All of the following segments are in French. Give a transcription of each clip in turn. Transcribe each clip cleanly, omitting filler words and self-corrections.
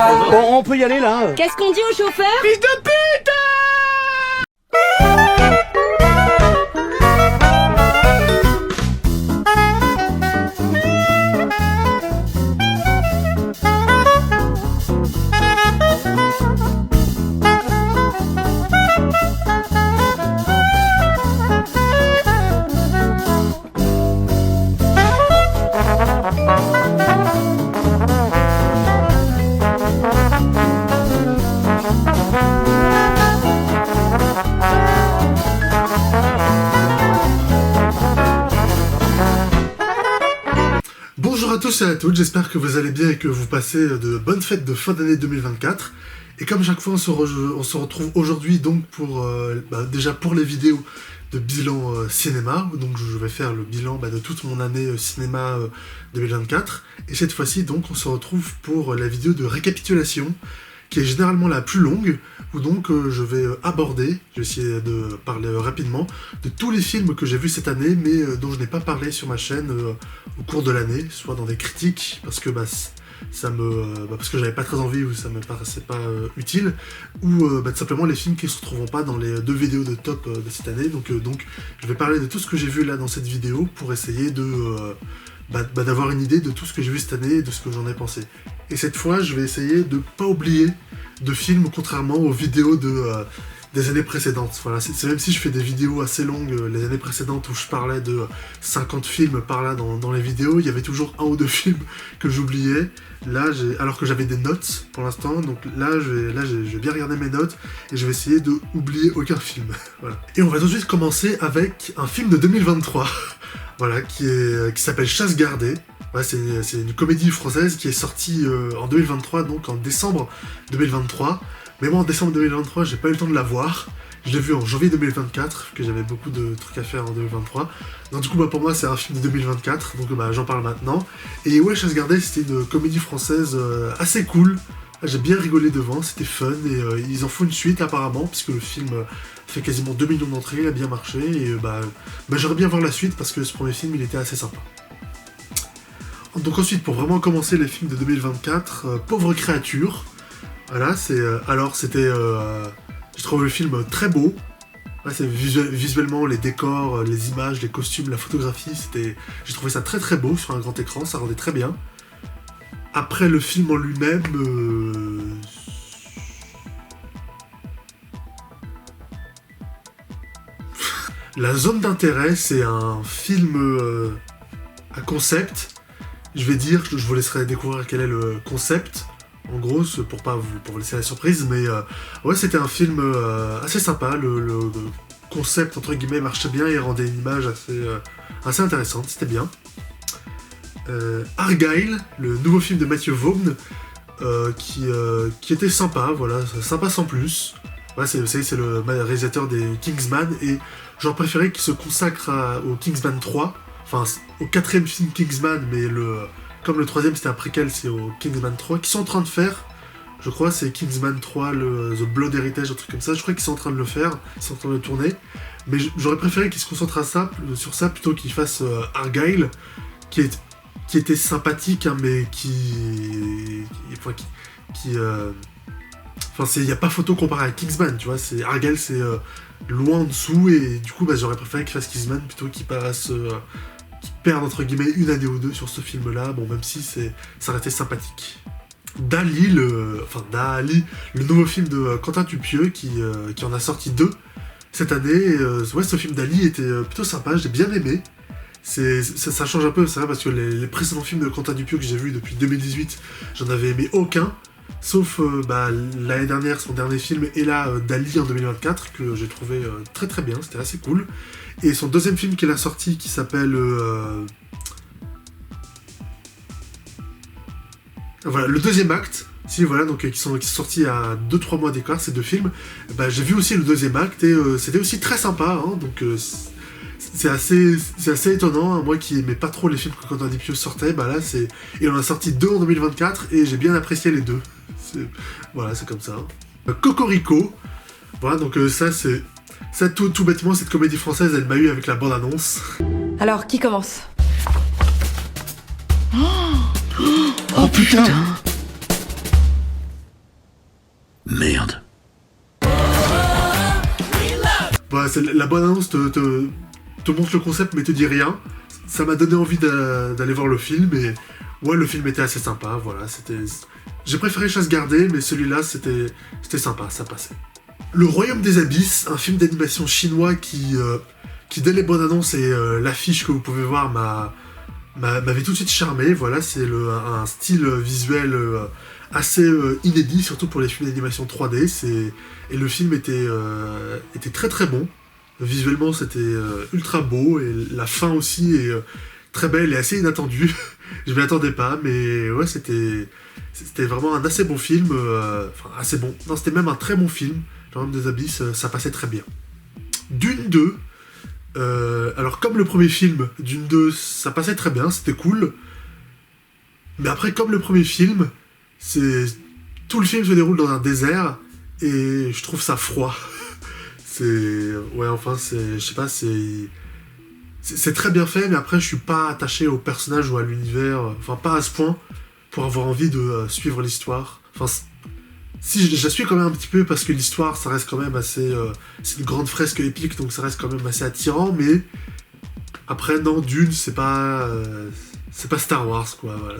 Bon, on peut y aller là. Qu'est-ce qu'on dit au chauffeur? Fils de pute! Bonjour à tous et à toutes, j'espère que vous allez bien et que vous passez de bonnes fêtes de fin d'année 2024. Et comme chaque fois, on se retrouve aujourd'hui donc pour déjà pour les vidéos de bilan cinéma. Donc je vais faire le bilan de toute mon année cinéma 2024. Et cette fois-ci, donc, on se retrouve pour la vidéo de récapitulation, qui est généralement la plus longue, où donc je vais aborder, je vais essayer de parler rapidement, de tous les films que j'ai vus cette année, mais dont je n'ai pas parlé sur ma chaîne au cours de l'année, soit dans des critiques, parce que parce que j'avais pas très envie, ou ça me paraissait pas utile, ou tout simplement les films qui ne se retrouveront pas dans les deux vidéos de top de cette année. Donc je vais parler de tout ce que j'ai vu là dans cette vidéo, pour essayer d'avoir une idée de tout ce que j'ai vu cette année et de ce que j'en ai pensé. Et cette fois, je vais essayer de pas oublier de films, contrairement aux vidéos des années précédentes. Voilà, c'est même si je fais des vidéos assez longues les années précédentes où je parlais de 50 films par là dans les vidéos, il y avait toujours un ou deux films que j'oubliais. Là, alors que j'avais des notes pour l'instant, donc là, je vais bien regarder mes notes et je vais essayer de oublier aucun film. Voilà. Et on va tout de suite commencer avec un film de 2023. Voilà, qui s'appelle Chasse gardée. Ouais, c'est une comédie française qui est sortie en 2023, donc en décembre 2023. Mais moi, en décembre 2023, j'ai pas eu le temps de la voir. Je l'ai vu en janvier 2024, que j'avais beaucoup de trucs à faire en 2023. Donc du coup, pour moi, c'est un film de 2024, donc j'en parle maintenant. Et ouais, Chasse gardée, c'était une comédie française assez cool. J'ai bien rigolé devant, c'était fun, et ils en font une suite apparemment, puisque le film fait quasiment 2 millions d'entrées, il a bien marché, et j'aimerais bien voir la suite, parce que ce premier film, il était assez sympa. Donc ensuite, pour vraiment commencer les films de 2024, Pauvre créature. Voilà, j'ai trouvé le film très beau. Ouais, c'est visuellement, les décors, les images, les costumes, la photographie, j'ai trouvé ça très très beau sur un grand écran, ça rendait très bien. Après, le film en lui-même... La zone d'intérêt, c'est un film à concept. Je vais dire, je vous laisserai découvrir quel est le concept. En gros, pour vous laisser la surprise, mais ouais, c'était un film assez sympa. Le concept, entre guillemets, marchait bien et rendait une image assez intéressante, c'était bien. Argyle, le nouveau film de Matthew Vaughn, qui était sympa, voilà, sympa sans plus. Ouais, c'est le réalisateur des Kingsman, et j'aurais préféré qu'il se consacre au Kingsman 3, enfin au 4e film Kingsman, mais comme le 3e c'était un préquel, c'est au Kingsman 3, qu'ils sont en train de faire, je crois, c'est Kingsman 3, The Blood Heritage, un truc comme ça, je crois qu'ils sont en train de le faire, ils sont en train de le tourner, mais j'aurais préféré qu'ils se concentrent sur ça, plutôt qu'ils fassent Argyle, qui était sympathique, hein, mais il n'y a pas photo comparée à Kingsman, tu vois, Argyle, c'est loin en dessous, et du coup, j'aurais préféré qu'il fasse Kingsman plutôt qu'il perde, entre guillemets, une année ou deux sur ce film-là, bon, même si ça restait sympathique. Dali, le nouveau film de Quentin Dupieux, qui en a sorti 2 cette année, et, ouais, ce film Dali était plutôt sympa, j'ai bien aimé. Ça change un peu, c'est vrai, parce que les précédents films de Quentin Dupieux que j'ai vus depuis 2018, j'en avais aimé aucun, sauf l'année dernière, son dernier film, et là, Dali en 2024, que j'ai trouvé très très bien, c'était assez cool. Et son deuxième film qu'il a sorti, qui s'appelle... Voilà, le deuxième acte, qui sont sortis à 2-3 mois d'écart, ces deux films, j'ai vu aussi le deuxième acte, et c'était aussi très sympa, hein, donc... C'est assez étonnant, hein. Moi qui aimais pas trop les films que Quentin Dupieux sortait, là il en a sorti 2 en 2024 et j'ai bien apprécié les deux. Voilà, c'est comme ça. Cocorico, voilà, donc ça tout bêtement, cette comédie française, elle m'a eu avec la bande-annonce. Alors, qui commence? Oh putain! la bande-annonce te montre le concept mais te dit rien. Ça m'a donné envie d'aller voir le film, et ouais, le film était assez sympa, voilà, j'ai préféré Chasse gardée, mais celui-là, c'était sympa, ça passait. Le Royaume des Abysses, un film d'animation chinois qui dès les bonnes annonces et l'affiche que vous pouvez voir m'avait tout de suite charmé, voilà, c'est un style visuel assez inédit, surtout pour les films d'animation 3D, et le film était très très bon. Visuellement, c'était ultra beau, et la fin aussi est très belle et assez inattendue. Je m'y attendais pas, mais ouais, c'était vraiment un assez bon film. Enfin, assez bon. Non, c'était même un très bon film. Le Royaume des Abysses, ça passait très bien. Dune 2. Alors, comme le premier film, Dune 2, ça passait très bien, c'était cool. Mais après, comme le premier film, tout le film se déroule dans un désert, et je trouve ça froid. Ouais, enfin, je sais pas, c'est très bien fait, mais après, je suis pas attaché au personnage ou à l'univers, enfin, pas à ce point, pour avoir envie de suivre l'histoire. Enfin, si, je la suis quand même un petit peu, parce que l'histoire, ça reste quand même assez... c'est une grande fresque épique, donc ça reste quand même assez attirant, mais... Après, non, Dune, c'est pas Star Wars, quoi, voilà,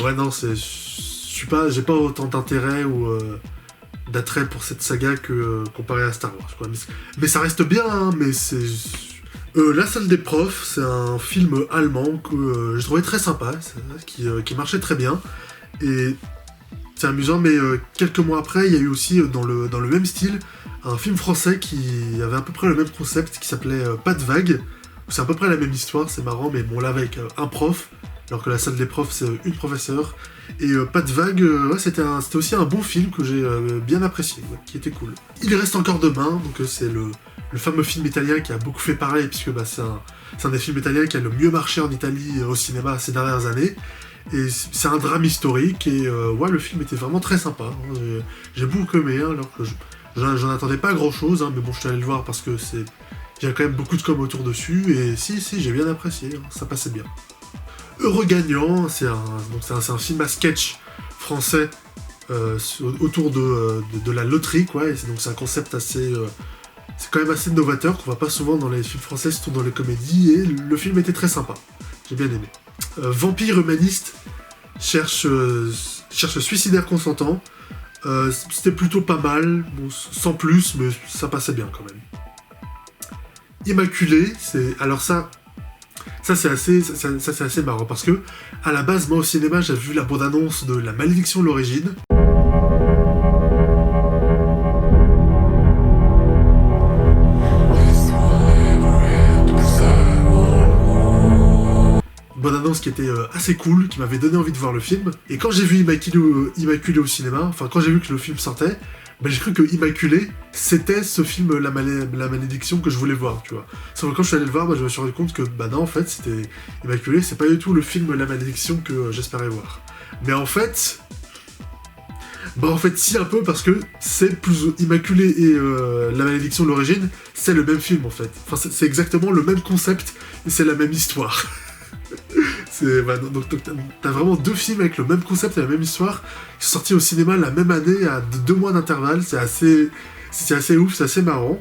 ouais, non, j'ai pas autant d'intérêt ou... d'attrait pour cette saga que comparé à Star Wars, quoi. Mais ça reste bien, hein, mais c'est... La salle des profs, c'est un film allemand que je trouvais très sympa, qui marchait très bien, et c'est amusant, mais quelques mois après, il y a eu aussi, dans le même style, un film français qui avait à peu près le même concept, qui s'appelait Pas de vague. C'est à peu près la même histoire, c'est marrant, mais bon, là avec un prof, alors que la salle des profs, c'est une professeure. Et Pas de vague, ouais, c'était aussi un bon film que j'ai bien apprécié, ouais, qui était cool. Il reste encore demain, donc c'est le fameux film italien qui a beaucoup fait parler, puisque c'est un des films italiens qui a le mieux marché en Italie au cinéma ces dernières années. Et c'est un drame historique, et ouais, le film était vraiment très sympa. Hein. J'ai beaucoup aimé, hein, alors que j'en attendais pas grand-chose, hein, mais bon, je suis allé le voir parce que il y a quand même beaucoup de com autour dessus, et si, j'ai bien apprécié, hein, ça passait bien. Heureux gagnant, c'est un film à sketch français autour de la loterie, quoi, et c'est un concept assez... c'est quand même assez novateur, qu'on voit pas souvent dans les films français, surtout dans les comédies, et le film était très sympa, j'ai bien aimé. Vampire humaniste cherche suicidaire consentant, c'était plutôt pas mal, bon, sans plus, mais ça passait bien quand même. Immaculé, alors ça c'est assez marrant, parce que à la base, moi au cinéma, j'avais vu la bande-annonce de La Malédiction de l'Origine. Bande-annonce qui était assez cool, qui m'avait donné envie de voir le film. Et quand j'ai vu Immaculé au cinéma, enfin quand j'ai vu que le film sortait, ben, j'ai cru que Immaculé, c'était ce film La Malédiction que je voulais voir, tu vois. Sauf que quand je suis allé le voir, ben, je me suis rendu compte que, bah non, en fait, c'était Immaculé, c'est pas du tout le film La Malédiction que j'espérais voir. Mais en fait... Bah en fait, si, un peu, parce que c'est plus Immaculé et La Malédiction de l'Origine, c'est le même film, en fait. Enfin, c'est exactement le même concept, et c'est la même histoire. Donc t'as vraiment deux films avec le même concept et la même histoire qui sont sortis au cinéma la même année à 2 mois d'intervalle. C'est assez ouf, c'est assez marrant.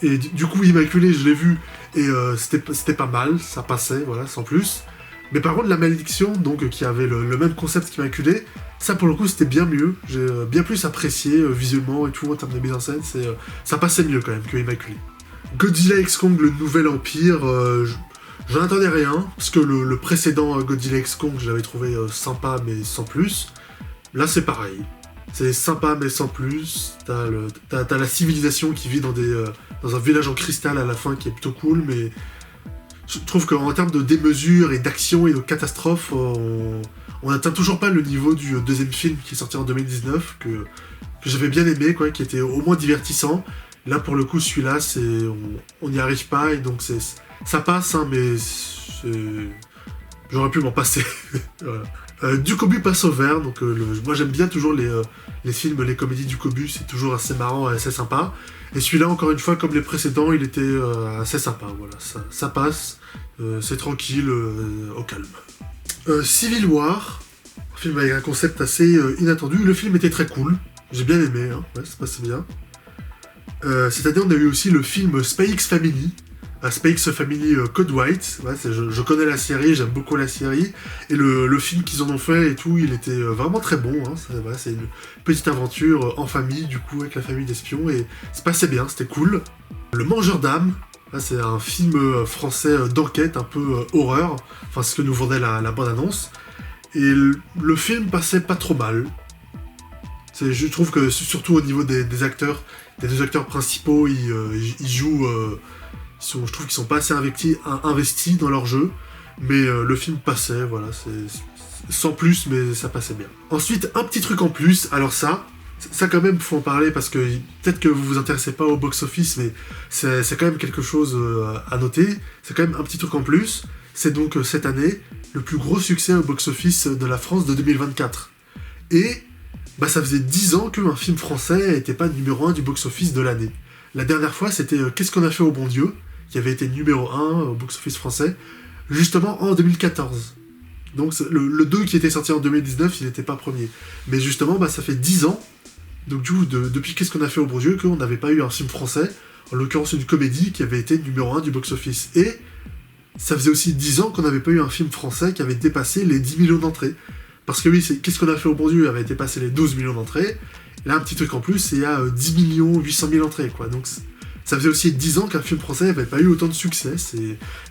Et du coup, Immaculé, je l'ai vu et c'était pas mal, ça passait, voilà, sans plus. Mais par contre, La Malédiction, donc qui avait le même concept qu'Immaculé, ça pour le coup c'était bien mieux. J'ai bien plus apprécié visuellement et tout en termes de mise en scène. Ça passait mieux quand même que Immaculé. Godzilla x Kong, le nouvel empire. J'en attendais rien, parce que le précédent Godzilla x Kong, je l'avais trouvé sympa, mais sans plus. Là, c'est pareil. C'est sympa, mais sans plus. T'as la civilisation qui vit dans un village en cristal à la fin, qui est plutôt cool, mais je trouve qu'en termes de démesure et d'action et de catastrophe, on n'atteint toujours pas le niveau du deuxième film qui est sorti en 2019, que j'avais bien aimé, quoi, qui était au moins divertissant. Là, pour le coup, celui-là, on n'y arrive pas, et donc ça passe, hein, mais j'aurais pu m'en passer. Voilà. Du Cobu passe au vert, donc moi j'aime bien toujours les films, les comédies du Cobu, c'est toujours assez marrant et assez sympa. Et celui-là, encore une fois, comme les précédents, il était assez sympa, voilà, ça passe, c'est tranquille, au calme. Civil War, un film avec un concept assez inattendu, le film était très cool, j'ai bien aimé, hein, ouais, ça passait bien. Cette année, on a eu aussi le film Spy X Family. Spy X Family Code White. Ouais, je connais la série, j'aime beaucoup la série. Et le film qu'ils en ont fait et tout, il était vraiment très bon. Hein. C'est une petite aventure en famille, du coup, avec la famille d'espions. Et c'est passé bien, c'était cool. Le Mangeur d'âme. C'est un film français d'enquête, un peu horreur. Enfin, c'est ce que nous vendait la bande-annonce. Et le film passait pas trop mal. Je trouve que, surtout au niveau des acteurs, les deux acteurs principaux, ils jouent... je trouve qu'ils sont pas assez investis dans leur jeu. Mais le film passait, voilà. Sans plus, mais ça passait bien. Ensuite, un petit truc en plus. Alors ça quand même, faut en parler parce que peut-être que vous vous intéressez pas au box-office, mais c'est quand même quelque chose à noter. C'est quand même un petit truc en plus. C'est donc cette année le plus gros succès au box-office de la France de 2024. Et ça faisait 10 ans qu'un film français n'était pas numéro 1 du box-office de l'année. La dernière fois, c'était Qu'est-ce qu'on a fait au bon Dieu, qui avait été numéro 1 au box-office français, justement en 2014. Donc le 2 qui était sorti en 2019, il n'était pas premier. Mais justement, ça fait 10 ans. Donc du coup, depuis Qu'est-ce qu'on a fait au bon Dieu, qu'on n'avait pas eu un film français, en l'occurrence une comédie qui avait été numéro 1 du box-office. Et ça faisait aussi 10 ans qu'on n'avait pas eu un film français qui avait dépassé les 10 millions d'entrées. Parce que oui, Qu'est-ce qu'on a fait au bon Dieu avait dépassé les 12 millions d'entrées. Et là, un petit truc en plus, c'est à 10 millions 800 000 entrées, quoi. Donc ça faisait aussi 10 ans qu'un film français n'avait pas eu autant de succès.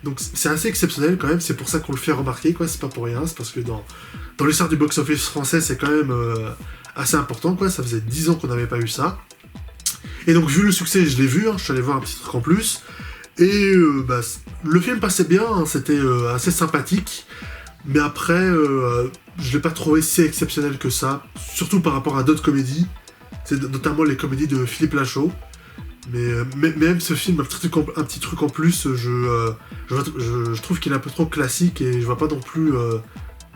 Donc c'est assez exceptionnel quand même, c'est pour ça qu'on le fait remarquer, quoi. C'est pas pour rien, c'est parce que dans l'histoire du box-office français, c'est quand même... assez important, quoi. Ça faisait 10 ans qu'on n'avait pas eu ça. Et donc, vu le succès, je l'ai vu, hein, je suis allé voir un petit truc en plus. Et le film passait bien, hein, c'était assez sympathique. Mais après, je l'ai pas trouvé si exceptionnel que ça. Surtout par rapport à d'autres comédies. C'est notamment les comédies de Philippe Lachaud. Mais même ce film, un petit truc en plus, je trouve qu'il est un peu trop classique. Et je vois pas non plus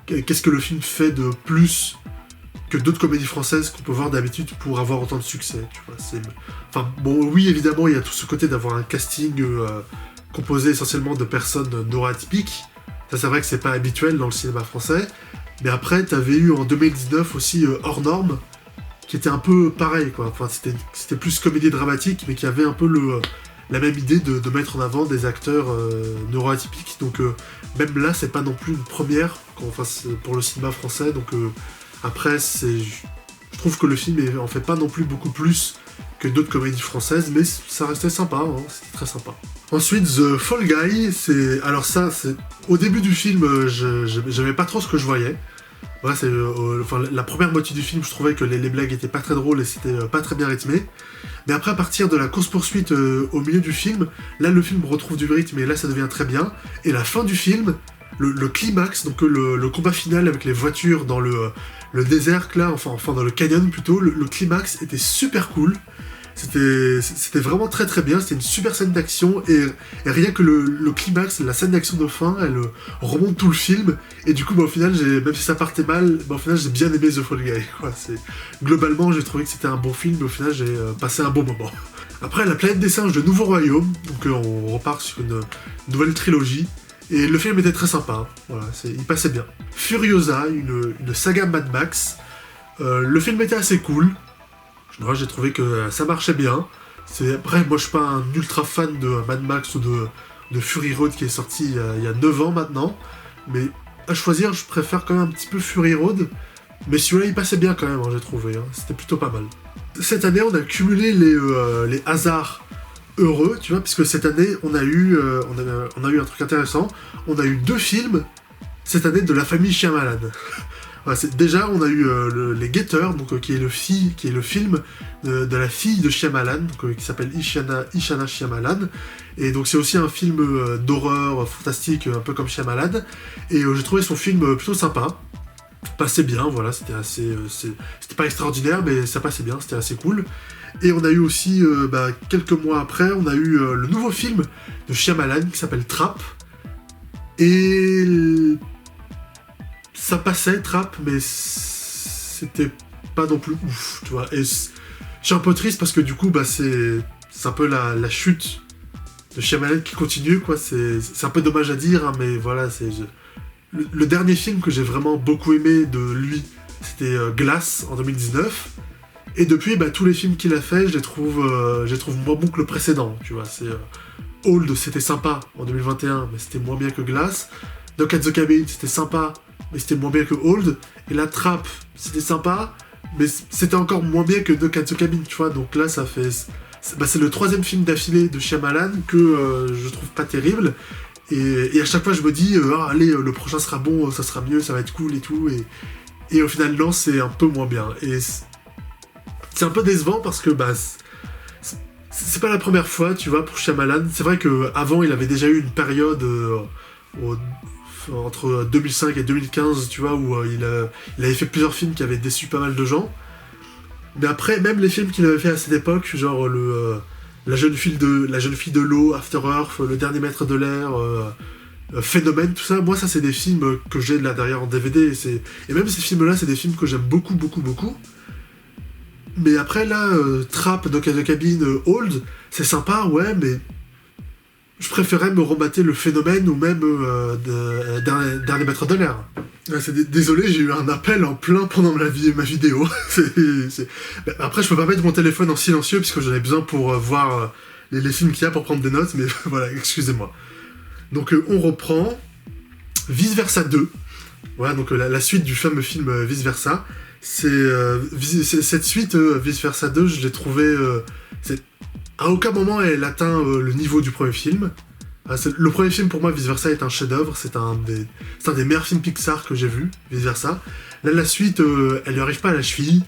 qu'est-ce que le film fait de plus que d'autres comédies françaises qu'on peut voir d'habitude pour avoir autant de succès, tu vois. Enfin, bon, oui, évidemment, il y a tout ce côté d'avoir un casting composé essentiellement de personnes neuroatypiques. Ça, c'est vrai que c'est pas habituel dans le cinéma français. Mais après, t'avais eu en 2019 aussi Hors Norme, qui était un peu pareil, quoi. Enfin, c'était plus comédie dramatique, mais qui avait un peu la même idée de mettre en avant des acteurs neuroatypiques. Donc, même là, c'est pas non plus une première pour le cinéma français. Donc, après, je trouve que le film en fait pas non plus beaucoup plus que d'autres comédies françaises, mais ça restait sympa, hein, c'était très sympa. Ensuite, The Fall Guy, au début du film, j'aimais pas trop ce que je voyais. Ouais, la première moitié du film, je trouvais que les blagues étaient pas très drôles et c'était pas très bien rythmé. Mais après, à partir de la course-poursuite au milieu du film, là, le film retrouve du rythme et là, ça devient très bien. Et la fin du film, le climax, donc le combat final avec les voitures dans le désert, là, enfin dans le canyon plutôt, le climax était super cool. C'était vraiment très très bien, c'était une super scène d'action et rien que le climax, la scène d'action de fin, elle remonte tout le film et du coup au final, même si ça partait mal, au final j'ai bien aimé The Fall Guy, quoi. Globalement j'ai trouvé que c'était un bon film, mais au final j'ai passé un bon moment. Après La Planète des Singes de Nouveau Royaume, donc on repart sur une nouvelle trilogie. Et le film était très sympa, voilà, il passait bien. Furiosa, une saga Mad Max. Le film était assez cool. Moi, j'ai trouvé que ça marchait bien. Après, moi je suis pas un ultra fan de Mad Max ou de Fury Road qui est sorti il y a 9 ans maintenant. Mais à choisir, je préfère quand même un petit peu Fury Road. Mais celui-là, il passait bien quand même, hein, j'ai trouvé. Hein. C'était plutôt pas mal. Cette année, on a cumulé les hasards heureux, tu vois, puisque cette année, on a eu un truc intéressant. On a eu 2 films cette année de la famille Shyamalan. Voilà, déjà, on a eu Les Guetteurs, donc, qui est le film de la fille de Shyamalan, donc, qui s'appelle Ishana Shyamalan. Et donc c'est aussi un film d'horreur fantastique, un peu comme Shyamalan. Et j'ai trouvé son film plutôt sympa. Passait bien, voilà, c'était pas extraordinaire, mais ça passait bien, c'était assez cool. Et on a eu aussi, quelques mois après, on a eu le nouveau film de Shyamalan qui s'appelle Trap. Et ça passait, Trap, mais c'était pas non plus ouf, tu vois. Et je suis un peu triste parce que du coup, c'est un peu la chute de Shyamalan qui continue, quoi. C'est un peu dommage à dire, hein, mais voilà, le dernier film que j'ai vraiment beaucoup aimé de lui, c'était Glass en 2019. Et depuis, bah, tous les films qu'il a fait, je les trouve moins bons que le précédent, tu vois. Old, c'était sympa en 2021, mais c'était moins bien que Glass. Knock at the Cabin, c'était sympa, mais c'était moins bien que Old. Et la Trappe, c'était sympa, mais c'était encore moins bien que Knock at the Cabin, tu vois. Donc là, ça fait... c'est le 3e film d'affilée de Shyamalan que je trouve pas terrible. Et à chaque fois, je me dis, allez, le prochain sera bon, ça sera mieux, ça va être cool et tout. Et au final, non, c'est un peu moins bien. Et c'est un peu décevant parce que bah, c'est pas la première fois, tu vois, pour Shyamalan. C'est vrai qu'avant, il avait déjà eu une période entre 2005 et 2015, tu vois, où il avait fait plusieurs films qui avaient déçu pas mal de gens. Mais après, même les films qu'il avait fait à cette époque, genre la jeune fille de l'eau, After Earth, Le Dernier Maître de l'air, Phénomène, tout ça, moi ça c'est des films que j'ai là derrière en DVD, et même ces films-là, c'est des films que j'aime beaucoup, beaucoup, beaucoup. Mais après là, Trap, Knock at the Cabin, Old, c'est sympa, ouais, mais je préférais me remater Le Phénomène ou même Dernier Maître de l'air. Ouais, désolé, j'ai eu un appel en plein pendant ma vidéo. Après, je peux pas mettre mon téléphone en silencieux puisque j'en ai besoin pour voir les films qu'il y a pour prendre des notes, mais voilà, excusez-moi. Donc on reprend Vice Versa 2. Voilà, donc la suite du fameux film Vice Versa. Cette suite, Vice Versa 2, je l'ai trouvée... à aucun moment elle atteint le niveau du premier film. Le premier film pour moi, Vice Versa, est un chef-d'œuvre, c'est un des meilleurs films Pixar que j'ai vu, Vice Versa. Là, la suite, elle lui arrive pas à la cheville.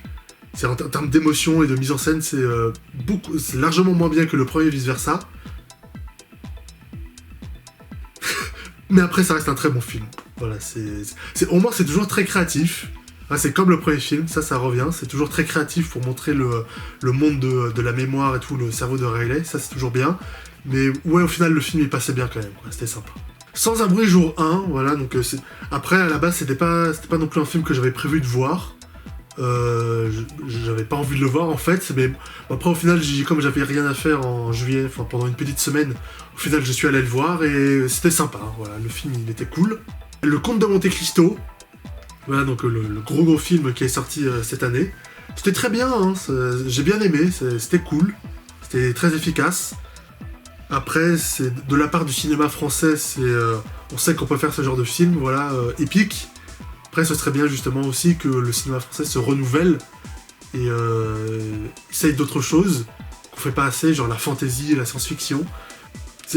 En termes d'émotion et de mise en scène, c'est largement moins bien que le premier Vice Versa. Mais après, ça reste un très bon film. Voilà, au moins, c'est toujours très créatif. C'est comme le premier film, ça revient. C'est toujours très créatif pour montrer le monde de la mémoire et tout, le cerveau de Riley. Ça, c'est toujours bien. Mais ouais, au final, le film, il passait bien quand même. C'était sympa. Sans un bruit, jour 1, voilà. Donc, après, à la base, c'était pas non plus un film que j'avais prévu de voir. J'avais pas envie de le voir, en fait. Mais après, au final, comme j'avais rien à faire en juillet, enfin, pendant une petite semaine, au final, je suis allé le voir et c'était sympa. Voilà, le film, il était cool. Le Comte de Monte Cristo. Voilà, donc le gros film qui est sorti cette année. C'était très bien, hein, j'ai bien aimé, c'était cool, c'était très efficace. Après, c'est de la part du cinéma français, on sait qu'on peut faire ce genre de film, voilà, épique. Après, ce serait bien justement aussi que le cinéma français se renouvelle et essaye d'autres choses qu'on fait pas assez, genre la fantasy et la science-fiction.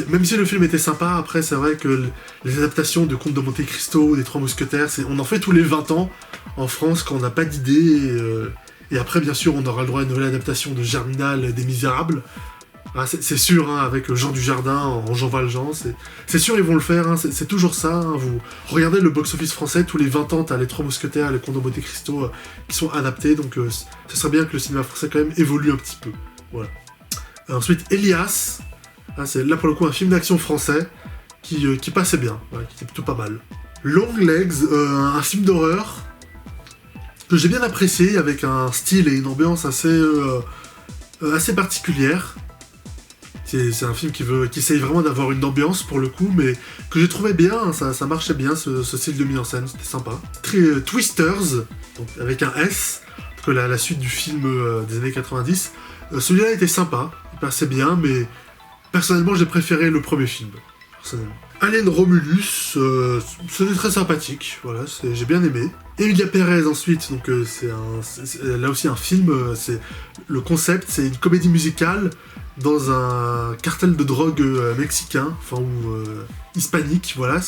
Même si le film était sympa, après c'est vrai que les adaptations de Comte de Monte Cristo, des Trois Mousquetaires, on en fait tous les 20 ans en France quand on n'a pas d'idée. Et après, bien sûr, on aura le droit à une nouvelle adaptation de Germinal des Misérables. C'est sûr, hein, avec Jean Dujardin en Jean Valjean, c'est sûr ils vont le faire, hein, c'est toujours ça. Hein, vous regardez le box-office français, tous les 20 ans, t'as les Trois Mousquetaires, les Comte de Monte Cristo qui sont adaptés, donc ce serait bien que le cinéma français quand même évolue un petit peu. Voilà. Ensuite, Elias. C'est là pour le coup un film d'action français qui passait bien, ouais, qui était plutôt pas mal. Long Legs, un film d'horreur que j'ai bien apprécié, avec un style et une ambiance assez particulière. C'est un film qui essaye vraiment d'avoir une ambiance pour le coup, mais que j'ai trouvé bien, hein, ça marchait bien ce style de mise en scène, c'était sympa. Twisters, donc avec un S, que la suite du film des années 90. Celui-là était sympa, il passait bien, mais personnellement j'ai préféré le premier film. Personnellement. Alien Romulus, c'était très sympathique, voilà, j'ai bien aimé. Emilia Pérez ensuite, donc c'est là aussi un film, le concept, c'est une comédie musicale dans un cartel de drogue mexicain, enfin ou hispanique, voilà,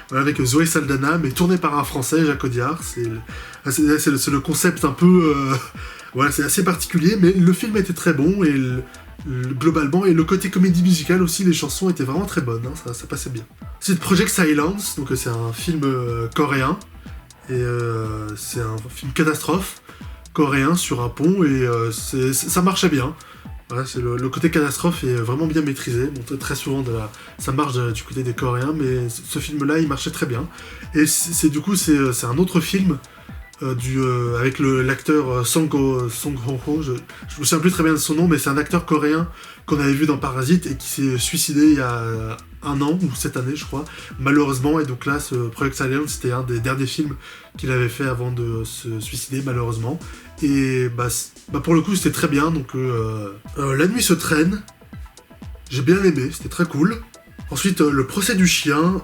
voilà, avec Zoé Saldana, mais tourné par un Français, Jacques Audiard, c'est le concept un peu, voilà, c'est assez particulier, mais le film était très bon et globalement, et le côté comédie musicale aussi, les chansons étaient vraiment très bonnes, hein, ça passait bien. C'est Project Silence, donc c'est un film coréen, et c'est un film catastrophe coréen sur un pont, et ça marchait bien. Voilà, le côté catastrophe est vraiment bien maîtrisé. Bon, très souvent, ça marche du côté des Coréens, mais ce film-là, il marchait très bien. Et du coup, c'est un autre film avec l'acteur Song Ho-ho, je me souviens plus très bien de son nom, mais c'est un acteur coréen qu'on avait vu dans Parasite et qui s'est suicidé il y a 1 an, ou cette année je crois, malheureusement, et donc là ce Project Alien c'était un des derniers films qu'il avait fait avant de se suicider malheureusement, et pour le coup c'était très bien, donc La nuit se traîne, j'ai bien aimé, c'était très cool. Ensuite Le procès du chien,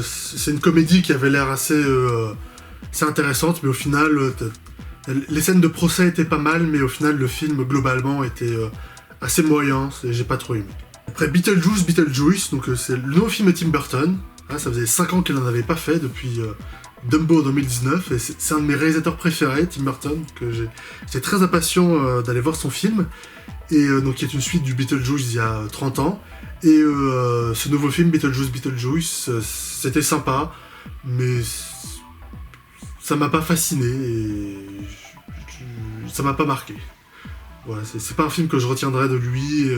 c'est une comédie qui avait l'air assez intéressante, mais au final les scènes de procès étaient pas mal, mais au final le film globalement était assez moyen, j'ai pas trop aimé. Après Beetlejuice, donc c'est le nouveau film de Tim Burton. Ça faisait 5 ans qu'il n'en avait pas fait depuis Dumbo en 2019, et c'est un de mes réalisateurs préférés, Tim Burton, que j'étais très impatient d'aller voir son film, et donc qui est une suite du Beetlejuice d'il y a 30 ans. Et ce nouveau film, Beetlejuice, c'était sympa, mais ça m'a pas fasciné, et ça m'a pas marqué. Voilà, c'est pas un film que je retiendrai de lui,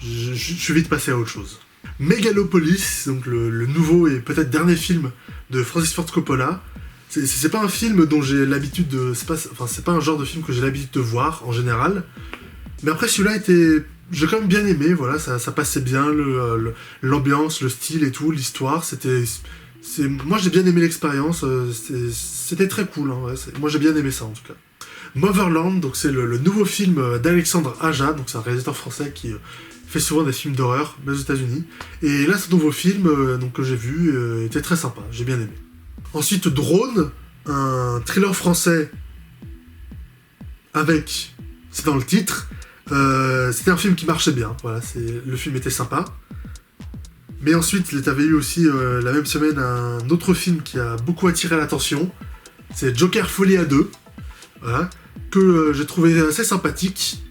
je suis vite passé à autre chose. Megalopolis, donc le nouveau et peut-être dernier film de Francis Ford Coppola. C'est pas un film dont j'ai l'habitude de... C'est pas un genre de film que j'ai l'habitude de voir, en général. Mais après, celui-là j'ai quand même bien aimé, voilà, ça passait bien, l'ambiance, le style et tout, l'histoire, moi j'ai bien aimé l'expérience, c'était très cool, hein, ouais, moi j'ai bien aimé ça en tout cas. Motherland, donc c'est le nouveau film d'Alexandre Aja, donc c'est un réalisateur français qui fait souvent des films d'horreur, mais aux États-Unis. Et là, ce nouveau film que j'ai vu était très sympa, j'ai bien aimé. Ensuite, Drone, un thriller français avec, c'est dans le titre, c'était un film qui marchait bien, voilà, le film était sympa. Mais ensuite, tu avais eu aussi la même semaine un autre film qui a beaucoup attiré l'attention, c'est Joker Folie à 2, voilà, que j'ai trouvé assez sympathique.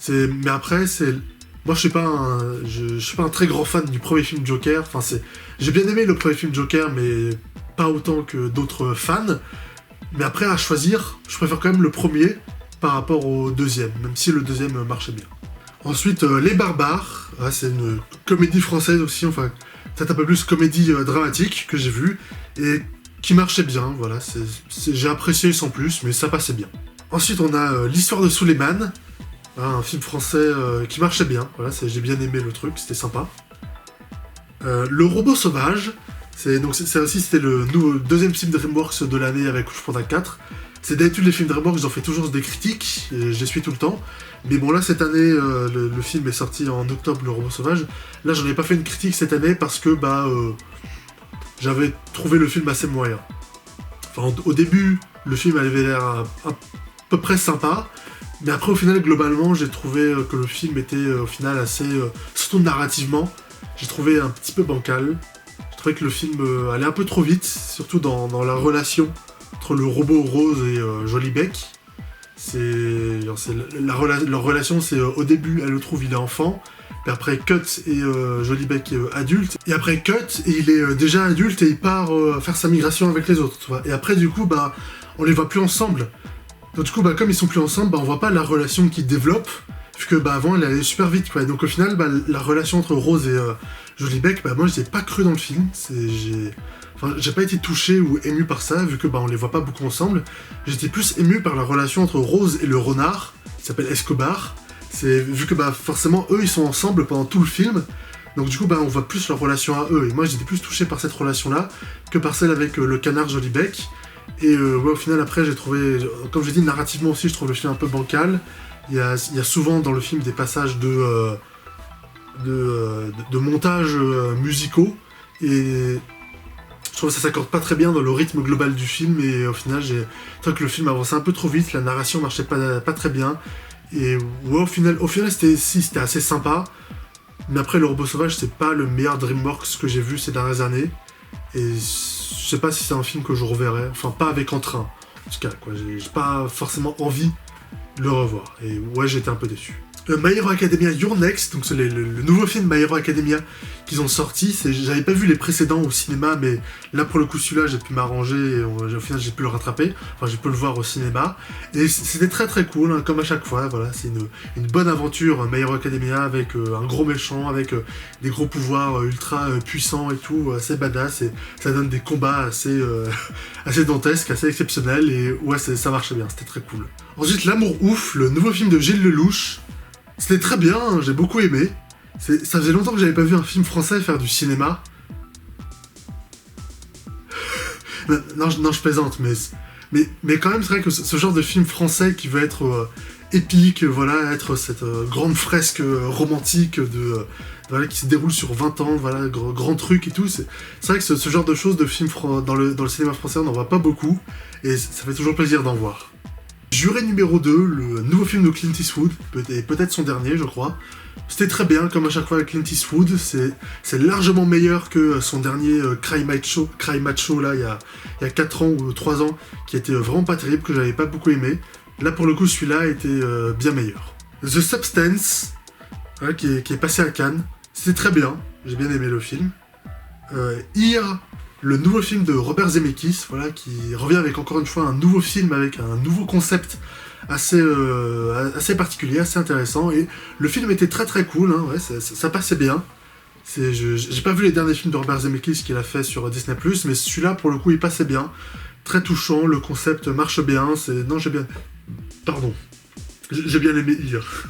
Mais après, moi je suis pas un très grand fan du premier film Joker, j'ai bien aimé le premier film Joker, mais pas autant que d'autres fans. Mais après, à choisir, je préfère quand même le premier par rapport au deuxième, même si le deuxième marchait bien. Ensuite, Les Barbares, c'est une comédie française aussi, peut-être un peu plus comédie dramatique que j'ai vue, et qui marchait bien, voilà, j'ai apprécié sans plus, mais ça passait bien. Ensuite, on a L'Histoire de Suleiman, un film français qui marchait bien, voilà, j'ai bien aimé le truc, c'était sympa. Le Robot Sauvage, c'était le deuxième film DreamWorks de l'année avec Rouge Panda 4. C'est d'habitude les films DreamWorks, ils en fait toujours des critiques, et je les suis tout le temps. Mais bon, là, cette année, le film est sorti en octobre, Le Robot Sauvage. Là, j'en ai pas fait une critique cette année parce que, j'avais trouvé le film assez moyen. Au début, le film avait l'air à peu près sympa, mais après, au final, globalement, j'ai trouvé que le film était, au final, assez... surtout narrativement, j'ai trouvé un petit peu bancal. Je trouvais que le film allait un peu trop vite, surtout dans la relation entre le robot Rose et Jolie Bec. Leur relation, c'est au début, elle le trouve, il est enfant, puis après Cut et Jolie Bec adulte, et après Cut, et il est déjà adulte et il part faire sa migration avec les autres, tu vois. Et après, du coup, on les voit plus ensemble. Donc du coup, comme ils sont plus ensemble, on voit pas la relation qu'ils développent, vu que avant, elle allait super vite, quoi. Et donc au final, la relation entre Rose et Jolie Bec, moi, je l'ai pas cru dans le film. J'ai pas été touché ou ému par ça, vu que on les voit pas beaucoup ensemble. J'étais plus ému par la relation entre Rose et le renard, qui s'appelle Escobar. Vu que forcément, eux, ils sont ensemble pendant tout le film. Donc du coup, on voit plus leur relation à eux. Et moi, j'étais plus touché par cette relation-là que par celle avec le canard Jolie Bec. Et au final, après, j'ai trouvé, comme j'ai dit, narrativement aussi, je trouve le film un peu bancal. Il y a souvent dans le film des passages de montages musicaux, et je trouve que ça s'accorde pas très bien dans le rythme global du film, et au final, j'ai trouvé que le film avançait un peu trop vite, la narration marchait pas très bien, et au final c'était assez sympa, mais après, Le Robot Sauvage, c'est pas le meilleur DreamWorks que j'ai vu ces dernières années, et je sais pas si c'est un film que je reverrai, pas avec entrain, en tout cas, quoi. J'ai pas forcément envie de le revoir, et ouais, j'étais un peu déçu. My Hero Academia Your Next, donc c'est le nouveau film My Hero Academia qu'ils ont sorti. J'avais pas vu les précédents au cinéma, mais là pour le coup celui-là j'ai pu m'arranger et au final j'ai pu le rattraper, enfin j'ai pu le voir au cinéma. Et c'était très très cool, hein, comme à chaque fois, voilà, c'est une bonne aventure, My Hero Academia, avec un gros méchant, avec des gros pouvoirs ultra puissants et tout, assez badass, et ça donne des combats assez, assez dantesques, assez exceptionnels, et ouais ça marchait bien, c'était très cool. Ensuite L'Amour Ouf, le nouveau film de Gilles Lelouch. C'était très bien, hein, j'ai beaucoup aimé. Ça faisait longtemps que j'avais pas vu un film français faire du cinéma. non, je plaisante, mais quand même, c'est vrai que ce genre de film français qui veut être épique, voilà, être cette grande fresque romantique voilà, qui se déroule sur 20 ans, voilà, grand truc et tout, c'est vrai que ce genre de choses, de films dans le cinéma français, on n'en voit pas beaucoup, et ça fait toujours plaisir d'en voir. Juré numéro 2, le nouveau film de Clint Eastwood, peut-être son dernier, je crois. C'était très bien, comme à chaque fois avec Clint Eastwood, c'est largement meilleur que son dernier Cry Macho, là, il y a 4 ans ou 3 ans, qui était vraiment pas terrible, que j'avais pas beaucoup aimé. Là, pour le coup, celui-là était bien meilleur. The Substance, voilà, qui est passé à Cannes, c'était très bien, j'ai bien aimé le film. Here, le nouveau film de Robert Zemeckis, voilà, qui revient avec encore une fois un nouveau film avec un nouveau concept assez particulier, assez intéressant, et le film était très très cool, hein, ouais, ça passait bien. J'ai pas vu les derniers films de Robert Zemeckis qu'il a fait sur Disney+, mais celui-là pour le coup il passait bien, très touchant, le concept marche bien, j'ai bien aimé Here.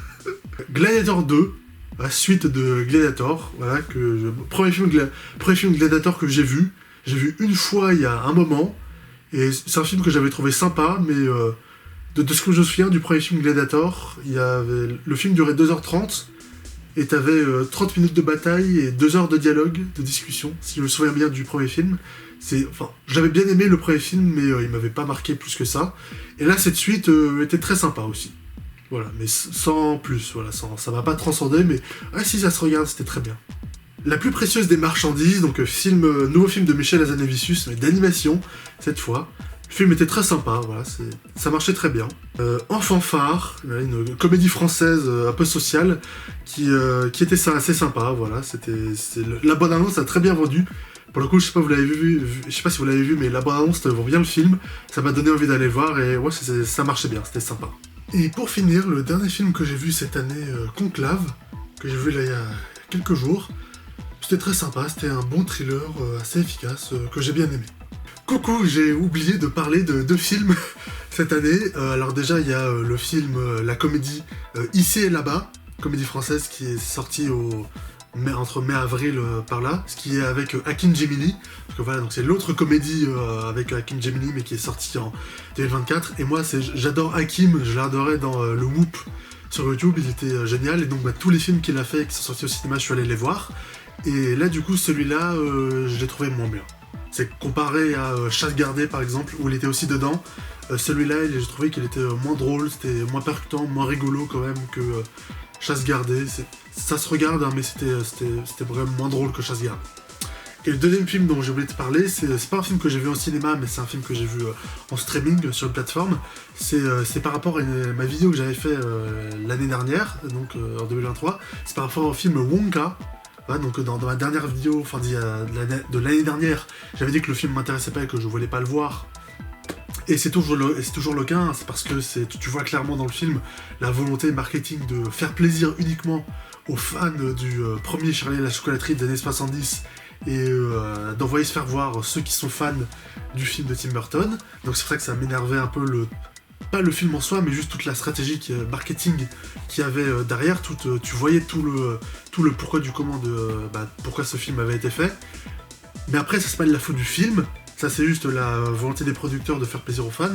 Gladiator 2, la suite de Gladiator, voilà, premier film Gladiator que j'ai vu une fois il y a un moment, et c'est un film que j'avais trouvé sympa, mais de ce que je me souviens du premier film Gladiator, le film durait 2h30, et t'avais 30 minutes de bataille et 2 heures de dialogue, de discussion, si je me souviens bien du premier film. J'avais bien aimé le premier film, mais il m'avait pas marqué plus que ça. Et là, cette suite était très sympa aussi. Voilà, mais sans plus, voilà, ça m'a pas transcendé, mais si ça se regarde, c'était très bien. La plus précieuse des marchandises, donc nouveau film de Michel Hazanavicius, mais d'animation, cette fois. Le film était très sympa, voilà, ça marchait très bien. En fanfare, une comédie française un peu sociale, qui était assez sympa, voilà, la bande-annonce a très bien vendu. Pour le coup, je sais pas si vous l'avez vu, mais la bande-annonce vend bien le film, ça m'a donné envie d'aller le voir, et ouais, ça marchait bien, c'était sympa. Et pour finir, le dernier film que j'ai vu cette année, Conclave, que j'ai vu là il y a quelques jours, c'était très sympa, c'était un bon thriller assez efficace, que j'ai bien aimé. Coucou, j'ai oublié de parler de 2 films cette année. Alors déjà, il y a le film, la comédie Ici et là-bas, comédie française qui est sortie entre mai et avril par là, ce qui est avec Hakim Djemili, parce que voilà, donc c'est l'autre comédie avec Hakim Djemili, mais qui est sortie en 2024. Et moi, j'adore Hakim, je l'adorais dans le Whoop sur YouTube, il était génial, et donc tous les films qu'il a fait et qui sont sortis au cinéma, je suis allé les voir. Et là, du coup, celui-là, je l'ai trouvé moins bien. C'est comparé à Chasse gardée par exemple, où il était aussi dedans. Celui-là, j'ai trouvé qu'il était moins drôle, c'était moins percutant, moins rigolo quand même que Chasse gardée. Ça se regarde, hein, mais c'était vraiment moins drôle que Chasse gardée. Et le deuxième film dont j'ai oublié de parler, c'est pas un film que j'ai vu au cinéma, mais c'est un film que j'ai vu en streaming sur une plateforme. C'est par rapport à ma vidéo que j'avais fait l'année dernière, donc en 2023. C'est par rapport au film Wonka. Ouais, donc dans ma dernière vidéo, enfin de l'année dernière, j'avais dit que le film m'intéressait pas et que je voulais pas le voir. Et c'est toujours le cas, hein, c'est parce que tu vois clairement dans le film la volonté marketing de faire plaisir uniquement aux fans du premier Charlie et la chocolaterie des années 70 et d'envoyer se faire voir ceux qui sont fans du film de Tim Burton. Donc c'est vrai que ça m'énervait un peu pas le film en soi, mais juste toute la stratégie marketing qu'il y avait derrière. Tu voyais tout le pourquoi du comment pourquoi ce film avait été fait. Mais après, ça c'est pas de la faute du film, ça c'est juste la volonté des producteurs de faire plaisir aux fans.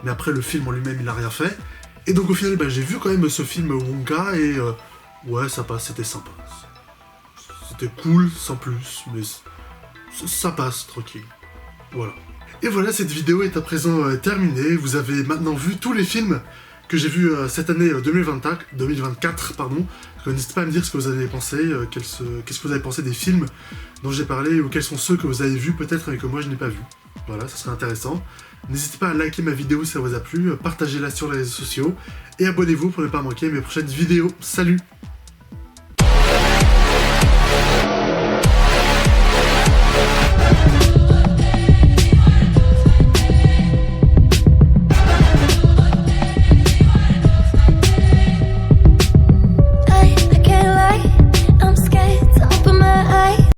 Mais après, le film en lui-même, il a rien fait. Et donc au final, j'ai vu quand même ce film Wonka et ouais, ça passe, c'était sympa. C'était cool, sans plus, mais ça passe, tranquille. Voilà. Et voilà, cette vidéo est à présent terminée. Vous avez maintenant vu tous les films que j'ai vu cette année 2024, pardon. N'hésitez pas à me dire ce que vous avez pensé, qu'est-ce que vous avez pensé des films dont j'ai parlé, ou quels sont ceux que vous avez vus peut-être mais que moi je n'ai pas vu. Voilà, ça serait intéressant. N'hésitez pas à liker ma vidéo si ça vous a plu, partagez-la sur les réseaux sociaux, et abonnez-vous pour ne pas manquer mes prochaines vidéos. Salut!